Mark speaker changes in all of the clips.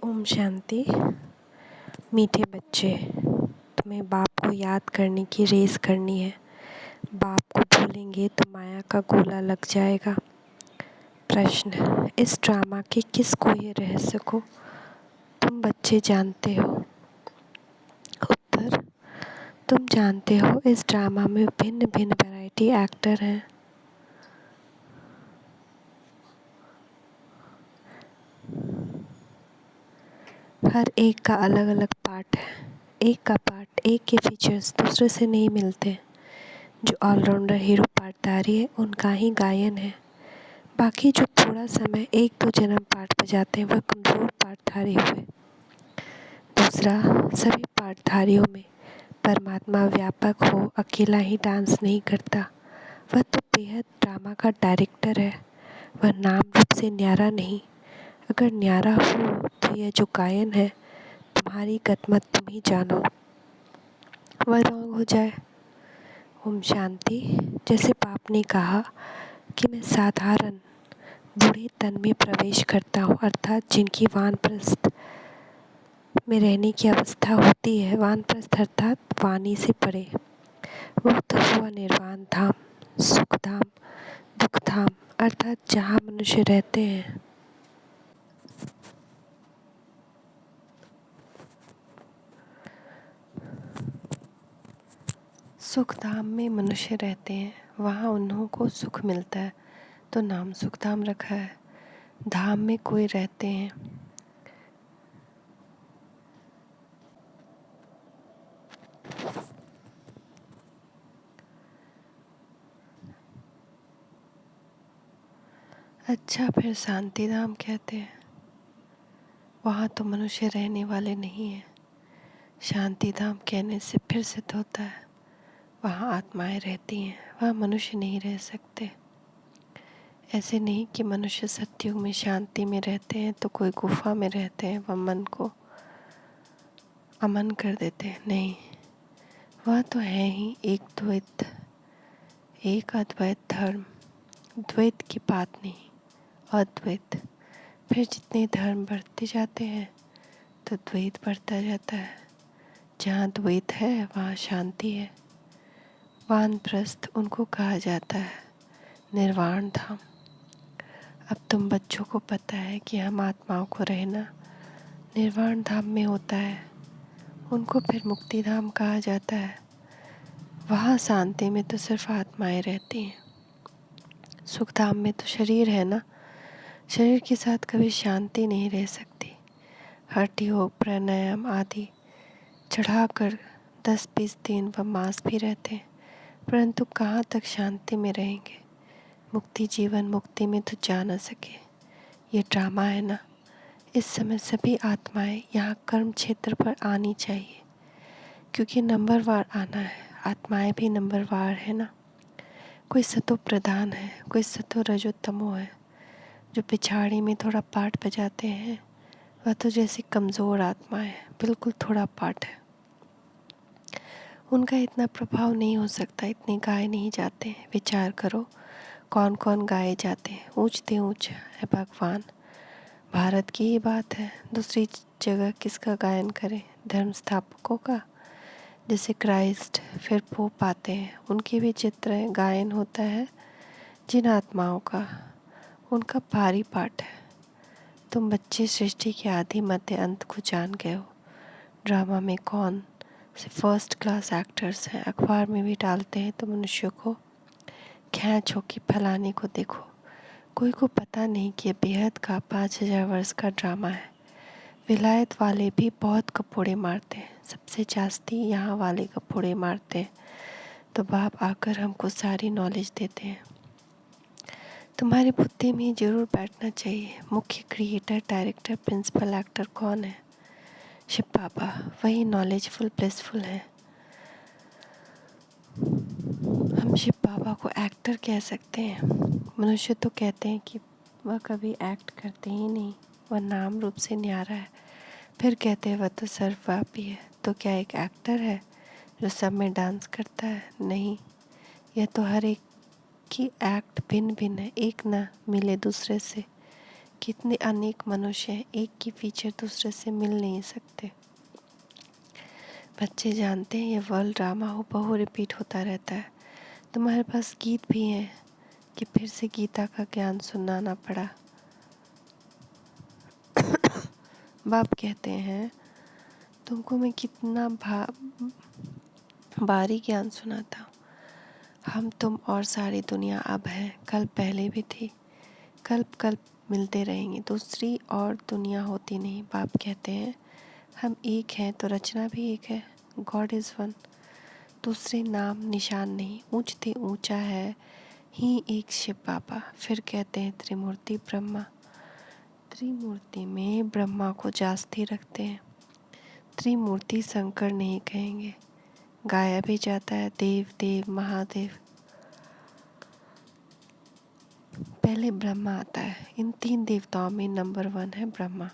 Speaker 1: ओम शांति। मीठे बच्चे, तुम्हें बाप को याद करने की रेस करनी है। बाप को भूलेंगे तो माया का गोला लग जाएगा। प्रश्न, इस ड्रामा के किस खोए रहस्य को तुम बच्चे जानते हो? उत्तर, तुम जानते हो इस ड्रामा में भिन्न भिन्न वैरायटी एक्टर हैं। हर एक का अलग अलग पार्ट है। एक का पार्ट, एक के फीचर्स दूसरे से नहीं मिलते। जो ऑलराउंडर हीरो पार्टधारी है उनका ही गायन है। बाकी जो थोड़ा समय एक दो जन्म पार्ट बजाते हैं वह कमज़ोर पार्टधारी हुए। दूसरा, सभी पार्टधारियों में परमात्मा व्यापक हो, अकेला ही डांस नहीं करता। वह तो बेहद ड्रामा का डायरेक्टर है। वह नाम रूप से न्यारा नहीं। अगर न्यारा हो तो यह जो गायन है, तुम्हारी गतमत तुम ही जानो। वह रॉन्ग हो जाए। ओम शांति। जैसे बाप ने कहा कि मैं साधारण बूढ़े तन में प्रवेश करता हूँ, अर्थात जिनकी वानप्रस्थ में रहने की अवस्था होती है। वानप्रस्थ अर्थात वाणी से परे। वह तो हुआ निर्वाण धाम, सुख धाम, दुख धाम, अर्थात जहाँ मनुष्य रहते हैं। सुख धाम में मनुष्य रहते हैं, वहाँ उन्हों को सुख मिलता है, तो नाम सुख धाम रखा है। धाम में कोई रहते हैं। अच्छा, फिर शांति धाम कहते हैं। वहाँ तो मनुष्य रहने वाले नहीं हैं। शांति धाम कहने से फिर सिद्ध होता है वहाँ आत्माएं रहती हैं, वहाँ मनुष्य नहीं रह सकते। ऐसे नहीं कि मनुष्य सतयुग में शांति में रहते हैं तो कोई गुफा में रहते हैं, वह मन को अमन कर देते हैं। नहीं, वह तो है ही एक द्वैत, एक अद्वैत धर्म। द्वैत की बात नहीं, अद्वैत। फिर जितने धर्म बढ़ते जाते हैं तो द्वैत बढ़ता जाता है। जहाँ द्वैत है वहाँ शांति है। वानप्रस्थ उनको कहा जाता है, निर्वाण धाम। अब तुम बच्चों को पता है कि हम आत्माओं को रहना निर्वाण धाम में होता है। उनको फिर मुक्ति धाम कहा जाता है। वहाँ शांति में तो सिर्फ आत्माएं रहती हैं। सुख धाम में तो शरीर है ना, शरीर के साथ कभी शांति नहीं रह सकती। हठ योग, प्राणायाम आदि चढ़ाकर 10-20 दिन व मास भी रहते हैं, परंतु कहाँ तक शांति में रहेंगे। मुक्ति जीवन मुक्ति में तो जा न सके। ये ड्रामा है ना। इस समय सभी आत्माएं यहाँ कर्म क्षेत्र पर आनी चाहिए, क्योंकि नंबरवार आना है। आत्माएं भी नंबरवार है ना। कोई सतो प्रधान है, कोई सतो रजोतमो है। जो पिछाड़ी में थोड़ा पार्ट बजाते हैं वह तो जैसी कमज़ोर आत्मा है, बिल्कुल थोड़ा पार्ट है। उनका इतना प्रभाव नहीं हो सकता, इतने गाए नहीं जाते हैं। विचार करो कौन कौन गाए जाते हैं। ऊंचते ऊंच है भगवान। भारत की ही बात है, दूसरी जगह किसका गायन करें? धर्म स्थापकों का। जैसे क्राइस्ट, फिर पोप आते हैं, उनके भी चित्र गायन होता है। जिन आत्माओं का, उनका भारी पाठ है। तुम बच्चे सृष्टि के आदि मध्य अंत को जान गए हो। ड्रामा में कौन से फर्स्ट क्लास एक्टर्स हैं, अखबार में भी डालते हैं तो मनुष्यों को खींच होकर फैलाने को देखो। कोई को पता नहीं कि यह बेहद का 5000 वर्ष का ड्रामा है। विलायत वाले भी बहुत कपोड़े मारते हैं, सबसे जास्ती यहाँ वाले कपोड़े मारते हैं। तो बाप आकर हमको सारी नॉलेज देते हैं। तुम्हारी बुद्धि में ज़रूर बैठना चाहिए, मुख्य क्रिएटर, डायरेक्टर, प्रिंसिपल एक्टर कौन है? शिव बाबा। वही नॉलेजफुल, ब्लिसफुल है। हम शिव बाबा को एक्टर कह सकते हैं। मनुष्य तो कहते हैं कि वह कभी एक्ट करते ही नहीं, वह नाम रूप से न्यारा है। फिर कहते हैं वह तो सर्वव्यापी है। तो क्या एक एक्टर है जो सब में डांस करता है? नहीं, यह तो हर एक की एक्ट भिन्न भिन्न है, एक ना मिले दूसरे से। कितने अनेक मनुष्य हैं, एक की फीचर दूसरे से मिल नहीं सकते। बच्चे जानते हैं ये वर्ल्ड ड्रामा हूबहू रिपीट होता रहता है। तुम्हारे पास गीत भी हैं कि फिर से गीता का ज्ञान सुनाना पड़ा। बाप कहते हैं तुमको मैं कितना बारी ज्ञान सुनाता हूँ। हम तुम और सारी दुनिया अब है, कल पहले भी थी, कल्प मिलते रहेंगे, दूसरी और दुनिया होती नहीं। बाप कहते हैं हम एक हैं तो रचना भी एक है। गॉड इज़ वन, दूसरे नाम निशान नहीं, ऊंचते ऊंचा है ही एक शिव बाबा। फिर कहते हैं त्रिमूर्ति ब्रह्मा, त्रिमूर्ति में ब्रह्मा को जास्ती रखते हैं। त्रिमूर्ति शंकर नहीं कहेंगे, गाया भी जाता है देव देव महादेव। पहले ब्रह्मा आता है। इन 3 देवताओं में नंबर 1 है ब्रह्मा।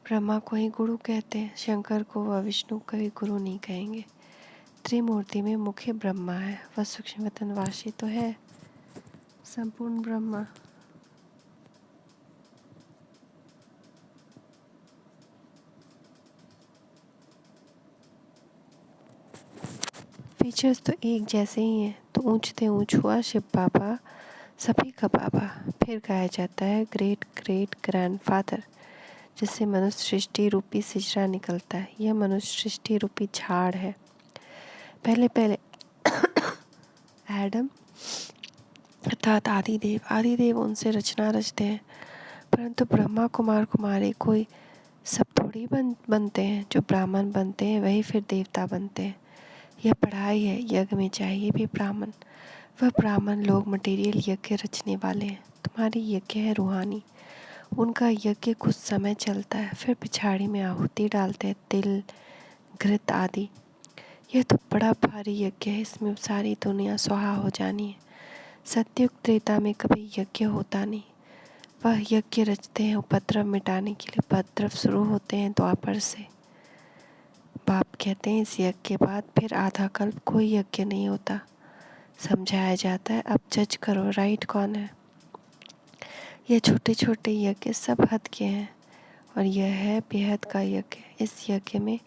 Speaker 1: ब्रह्मा को ही गुरु कहते हैं, शंकर को व विष्णु कभी गुरु नहीं कहेंगे। त्रिमूर्ति में मुख्य ब्रह्मा है, वह सूक्ष्म वतनवासी तो है संपूर्ण ब्रह्मा। फीचर्स तो एक जैसे ही हैं, तो ऊंचते ऊंच हुआ शिव बाबा, सभी का बाबा। फिर गाया जाता है ग्रेट ग्रेट ग्रैंडफादर, जिससे मनुष्य सृष्टि रूपी सिजरा निकलता है। यह मनुष्य सृष्टि रूपी झाड़ है। पहले पहले एडम अर्थात आदिदेव उनसे रचना रचते हैं, परंतु ब्रह्मा कुमार कुमारी कोई सब थोड़ी बनते हैं। जो ब्राह्मण बनते हैं वही फिर देवता बनते हैं। यह पढ़ाई है, यज्ञ में चाहिए भी ब्राह्मण। वह ब्राह्मण लोग मटेरियल यज्ञ रचने वाले हैं। तुम्हारी यज्ञ है रूहानी, उनका यज्ञ कुछ समय चलता है, फिर पिछाड़ी में आहुति डालते हैं, तिल घृत आदि। यह तो बड़ा भारी यज्ञ है, इसमें सारी दुनिया स्वाहा हो जानी है। सत्युग त्रेता में कभी यज्ञ होता नहीं। वह यज्ञ रचते हैं उपद्रव मिटाने के लिए। उपद्रव शुरू होते हैं द्वापर से। बाप कहते हैं इस यज्ञ के बाद फिर आधा कल्प कोई यज्ञ नहीं होता। समझाया जाता है अब जज करो राइट कौन है। यह छोटे छोटे यज्ञ सब हद के हैं और यह है बेहद का यज्ञ। इस यज्ञ में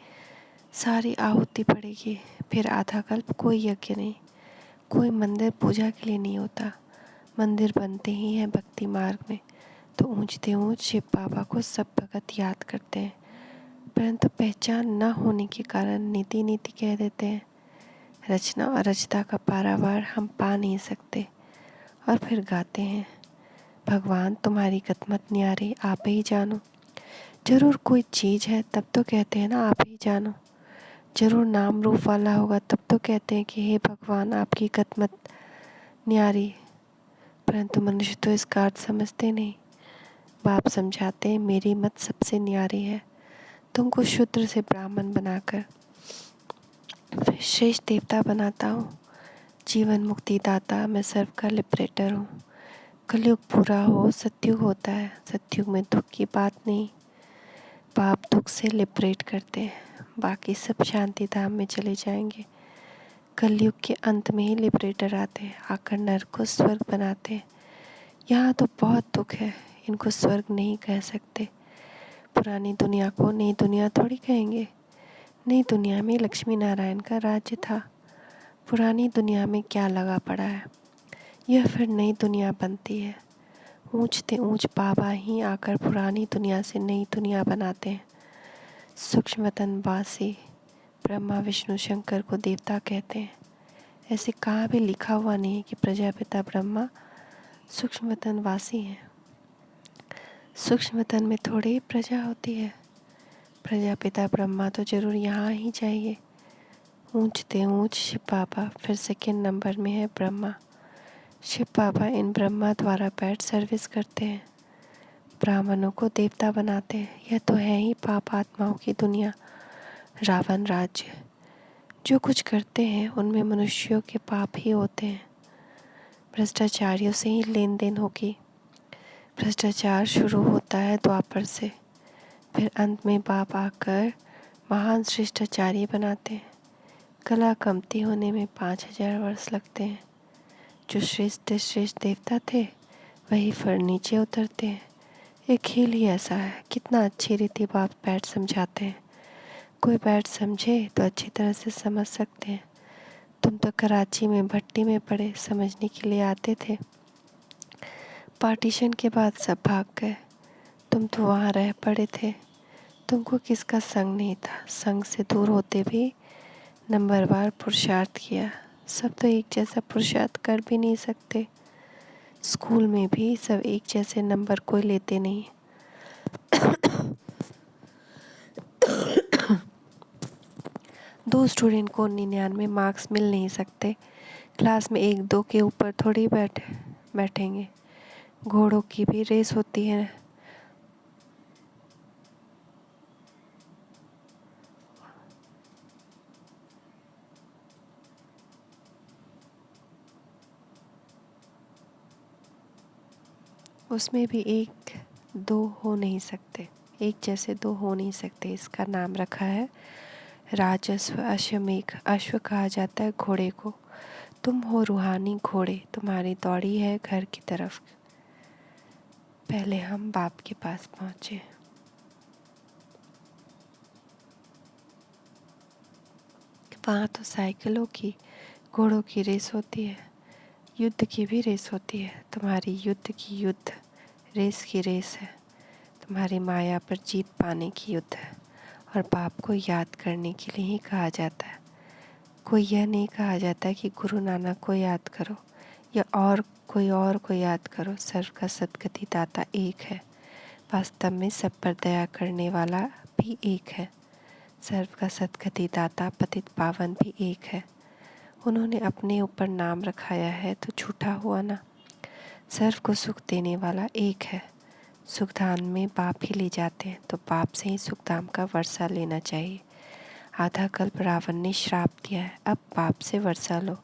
Speaker 1: सारी आहुति पड़ेगी। फिर आधा कल्प कोई यज्ञ नहीं। कोई मंदिर पूजा के लिए नहीं होता, मंदिर बनते ही हैं भक्ति मार्ग में। तो ऊंचते ऊंच शिव बाबा को सब भगत याद करते हैं, परंतु पहचान न होने के कारण नीति नीति कह देते हैं। रचना और रचता का पारावार हम पा नहीं सकते। और फिर गाते हैं भगवान तुम्हारी कदमत न्यारी आप ही जानो। जरूर कोई चीज़ है तब तो कहते हैं ना आप ही जानो। जरूर नाम रूप वाला होगा तब तो कहते हैं कि हे भगवान आपकी कदमत न्यारी। परंतु मनुष्य तो इसका अर्थ समझते नहीं। बाप समझाते हैं मेरी मत सबसे न्यारी है। तुमको शूद्र से ब्राह्मण बनाकर फिर श्रेष्ठ देवता बनाता हूँ। जीवन मुक्ति दाता मैं सर्व का लिबरेटर हूँ। कलयुग पूरा हो सत्युग होता है, सत्युग में दुख की बात नहीं। बाप दुख से लिबरेट करते हैं, बाकी सब शांति धाम में चले जाएंगे। कलयुग के अंत में ही लिबरेटर आते हैं, आकर नरक को स्वर्ग बनाते हैं। यहाँ तो बहुत दुख है, इनको स्वर्ग नहीं कह सकते। पुरानी दुनिया को नई दुनिया थोड़ी कहेंगे। नई दुनिया में लक्ष्मी नारायण का राज्य था। पुरानी दुनिया में क्या लगा पड़ा है, यह फिर नई दुनिया बनती है। ऊंचते ऊंच बाबा ही आकर पुरानी दुनिया से नई दुनिया बनाते हैं। सूक्ष्म वतनवासी ब्रह्मा विष्णु शंकर को देवता कहते हैं। ऐसे कहाँ भी लिखा हुआ नहीं कि प्रजापिता ब्रह्मा सूक्ष्म वतनवासी हैं। सूक्ष्म वतन में थोड़ी ही प्रजा होती है। प्रजापिता ब्रह्मा तो जरूर यहाँ ही चाहिए। ऊंचते ऊंच शिव बाबा, फिर सेकेंड नंबर में है ब्रह्मा। शिव बाबा इन ब्रह्मा द्वारा बैठ सर्विस करते हैं, ब्राह्मणों को देवता बनाते हैं। यह तो है ही पाप आत्माओं की दुनिया, रावण राज्य। जो कुछ करते हैं उनमें मनुष्यों के पाप ही होते हैं। भ्रष्टाचारियों से ही लेन देन होगी। भ्रष्टाचार शुरू होता है द्वापर से, फिर अंत में बाप आकर महान श्रेष्ठाचार्य बनाते हैं। कला कमती होने में 5000 वर्ष लगते हैं। जो श्रेष्ठ श्रेष्ठ देवता थे वही फर नीचे उतरते हैं। एक खेल ही ऐसा है, कितना अच्छी रीति बात बैठ समझाते हैं। कोई बैठ समझे तो अच्छी तरह से समझ सकते हैं। तुम तो कराची में भट्टी में पड़े, समझने के लिए आते थे। पार्टीशन के बाद सब भाग गए, तुम तो वहाँ रह पड़े थे। तुमको किसका संग नहीं था, संग से दूर होते भी नंबरवार पुरुषार्थ किया। सब तो एक जैसा पुरुषार्थ कर भी नहीं सकते। स्कूल में भी सब एक जैसे नंबर कोई लेते नहीं। 2 स्टूडेंट को 99 मार्क्स मिल नहीं सकते। क्लास में 1-2 के ऊपर थोड़ी बैठेंगे। घोड़ों की भी रेस होती है। उसमें भी 1-2 हो नहीं सकते, एक जैसे 2 हो नहीं सकते। इसका नाम रखा है राजस्व अश्वमेघ। अश्व कहा जाता है घोड़े को। तुम हो रूहानी घोड़े, तुम्हारी दौड़ी है घर की तरफ। पहले हम बाप के पास पहुँचे। वहाँ तो साइकिलों की, घोड़ों की रेस होती है, युद्ध की भी रेस होती है। तुम्हारी युद्ध की युद्ध, रेस की रेस है। तुम्हारी माया पर जीत पाने की युद्ध है। और बाप को याद करने के लिए ही कहा जाता है। कोई यह नहीं कहा जाता कि गुरु नानक को याद करो या और को याद करो। सर्व का सद्गति दाता एक है। वास्तव में सब पर दया करने वाला भी एक है। सर्व का सद्गति दाता पतित पावन भी एक है। उन्होंने अपने ऊपर नाम रखाया है तो झूठा हुआ ना। सर्व को सुख देने वाला एक है। सुखदान में बाप ही ले जाते हैं, तो बाप से ही सुखदान का वर्षा लेना चाहिए। आधा कल्प रावण ने श्राप दिया है, अब पाप से वर्षा लो।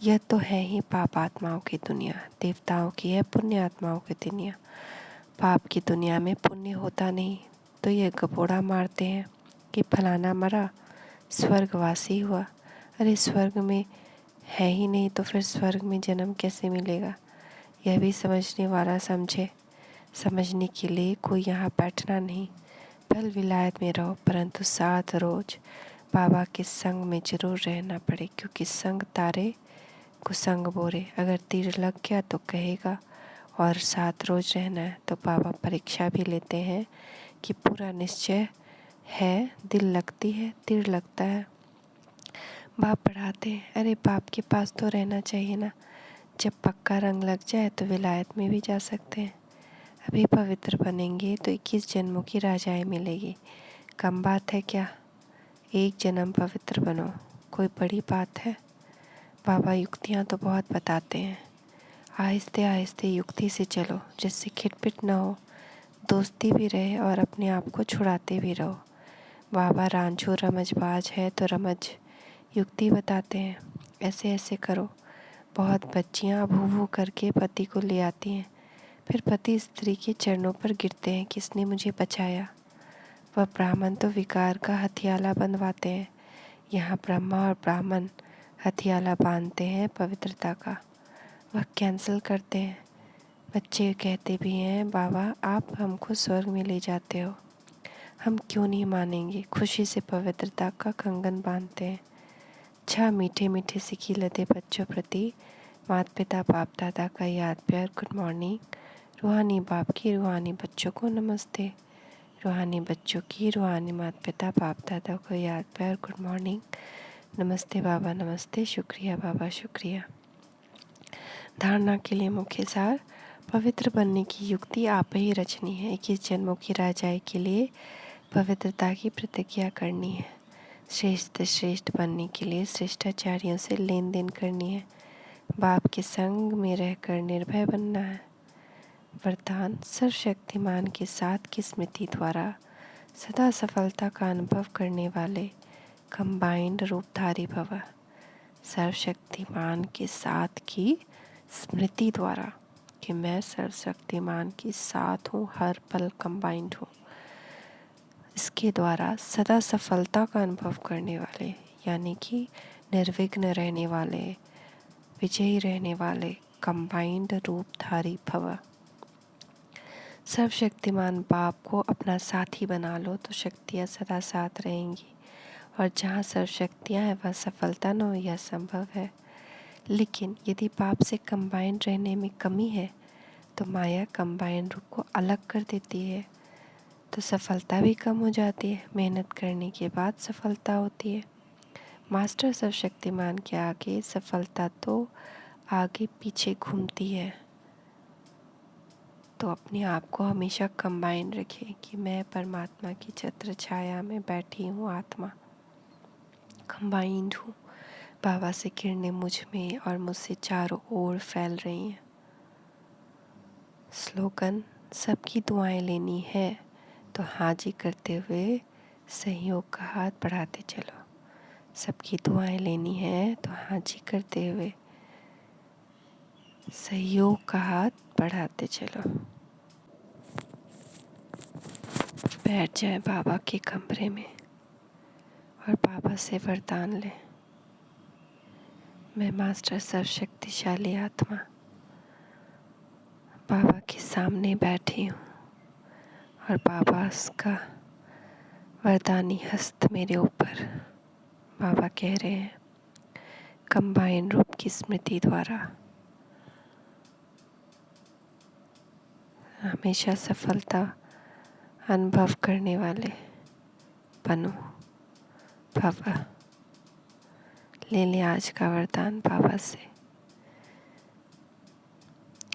Speaker 1: यह तो है ही पाप आत्माओं की दुनिया, देवताओं की है पुण्य आत्माओं की दुनिया। पाप की दुनिया में पुण्य होता नहीं तो यह गपोड़ा मारते हैं कि फलाना मरा, स्वर्गवासी हुआ। अरे स्वर्ग में है ही नहीं तो फिर स्वर्ग में जन्म कैसे मिलेगा? यह भी समझने वाला समझे। समझने के लिए कोई यहाँ बैठना नहीं। पल विलायत में रहो, परंतु 7 रोज बाबा के संग में जरूर रहना पड़े, क्योंकि संग तारे को संग बोरे। अगर तीर लग गया तो कहेगा और 7 रोज रहना है तो बाबा परीक्षा भी लेते हैं कि पूरा निश्चय है। दिल लगती है, तीर लगता है। बाप पढ़ाते हैं, अरे बाप के पास तो रहना चाहिए ना। जब पक्का रंग लग जाए तो विलायत में भी जा सकते हैं। अभी पवित्र बनेंगे तो 21 जन्मों की राजाएं मिलेगी। कम बात है क्या? एक जन्म पवित्र बनो, कोई बड़ी बात है? बाबा युक्तियाँ तो बहुत बताते हैं। आहिस्ते आहिस्ते युक्ति से चलो, जिससे खिटपिट न हो, दोस्ती भी रहे और अपने आप को छुड़ाते भी रहो। बाबा रांझो रमजबाज है तो रमज युक्ति बताते हैं, ऐसे ऐसे करो। बहुत बच्चियाँ भू भू करके पति को ले आती हैं, फिर पति स्त्री के चरणों पर गिरते हैं, किसने मुझे बचाया। वह ब्राह्मण तो विकार का हथियाला बंधवाते हैं। यहाँ ब्रह्मा और ब्राह्मण हथियाला बांधते हैं पवित्रता का। वह कैंसिल करते हैं। बच्चे कहते भी हैं, बाबा आप हमको स्वर्ग में ले जाते हो, हम क्यों नहीं मानेंगे। खुशी से पवित्रता का कंगन बांधते हैं। अच्छा मीठे मीठे सिकी लदे बच्चों प्रति माता पिता बाप दादा का याद प्यार गुड मॉर्निंग। रूहानी बाप की रूहानी बच्चों को नमस्ते। रूहानी बच्चों की रूहानी माता पिता बाप दादा को याद प्यार गुड मॉर्निंग। नमस्ते बाबा नमस्ते, शुक्रिया बाबा शुक्रिया। धारणा के लिए मुख्य सार, पवित्र बनने की युक्ति आप ही रचनी है। 21 जन्मों की राजाई के लिए पवित्रता की प्रतिज्ञा करनी है। श्रेष्ठ बनने के लिए श्रेष्ठाचार्यों से लेन देन करनी है। बाप के संग में रहकर निर्भय बनना है। वरदान, सर्वशक्तिमान के साथ की स्मृति द्वारा सदा सफलता का अनुभव करने वाले कंबाइंड रूपधारी भव। सर्वशक्तिमान के साथ की स्मृति द्वारा कि मैं सर्वशक्तिमान के साथ हूँ, हर पल कंबाइंड हूँ। इसके द्वारा सदा सफलता का अनुभव करने वाले, यानी कि निर्विघ्न रहने वाले, विजयी रहने वाले कंबाइंड रूपधारी भव। सर्वशक्तिमान बाप को अपना साथी बना लो तो शक्तियाँ सदा साथ रहेंगी, और जहाँ सर्वशक्तियाँ हैं वह सफलता न हो यह संभव है। लेकिन यदि बाप से कंबाइंड रहने में कमी है तो माया कंबाइंड रूप को अलग कर देती है, तो सफलता भी कम हो जाती है। मेहनत करने के बाद सफलता होती है। मास्टर सर्वशक्तिमान के आगे सफलता तो आगे पीछे घूमती है। तो अपने आप को हमेशा कंबाइंड रखें कि मैं परमात्मा की छत्र छाया में बैठी हूँ, आत्मा कंबाइंड हूँ। बाबा से किरणें मुझ में और मुझसे चारों ओर फैल रही हैं। स्लोगन, सबकी दुआएं लेनी है तो हाजी करते हुए सहयोग का हाथ बढ़ाते चलो। सबकी दुआएं लेनी है तो हाजी करते हुए सहयोग का हाथ बढ़ाते चलो। बैठ जाए बाबा के कमरे में और बाबा से वरदान ले। मैं मास्टर सर्वशक्तिशाली आत्मा बाबा के सामने बैठी हूँ और बाबा उसका वरदानी हस्त मेरे ऊपर। बाबा कह रहे हैं कंबाइन रूप की स्मृति द्वारा हमेशा सफलता अनुभव करने वाले बनो। बाबा ले ले आज का वरदान बाबा से,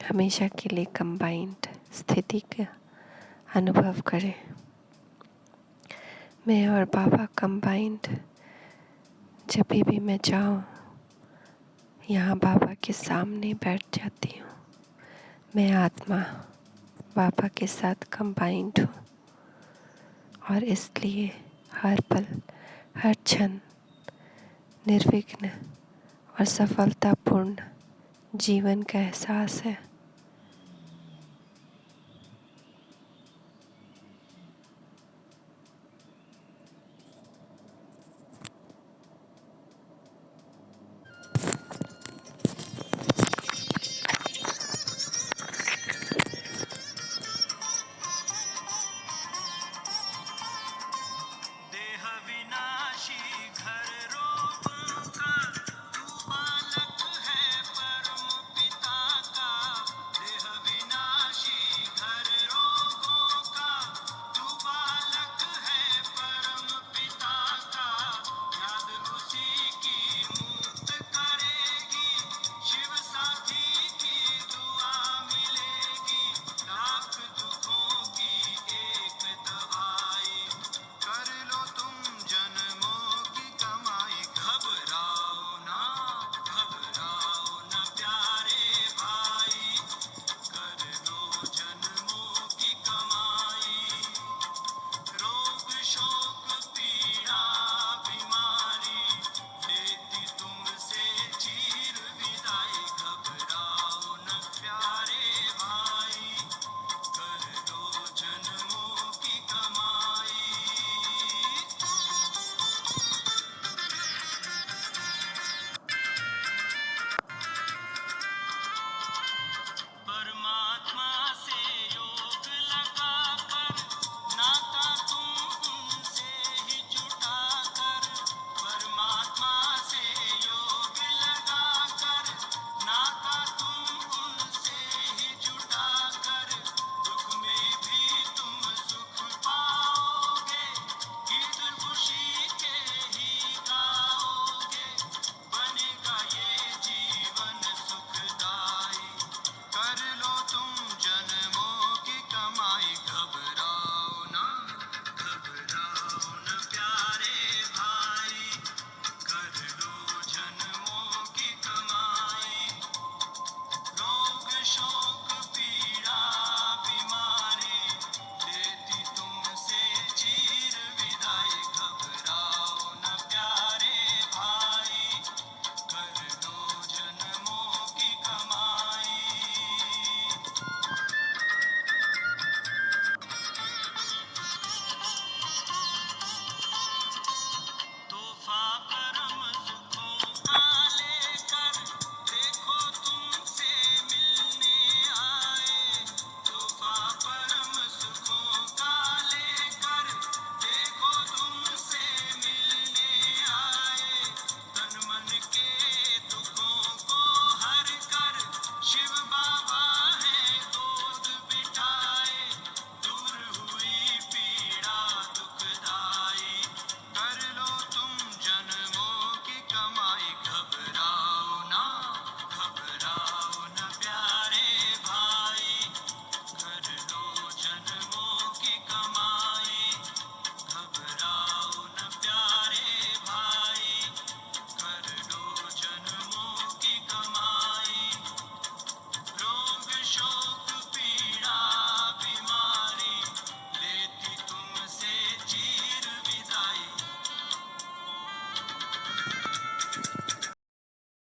Speaker 1: हमेशा के लिए कंबाइंड स्थिति का अनुभव करें। मैं और बाबा कंबाइंड, जब भी मैं चाहूँ यहाँ बाबा के सामने बैठ जाती हूँ। मैं आत्मा बाबा के साथ कंबाइंड हूँ और इसलिए हर पल हर क्षण निर्विघ्न और सफलतापूर्ण जीवन का एहसास है।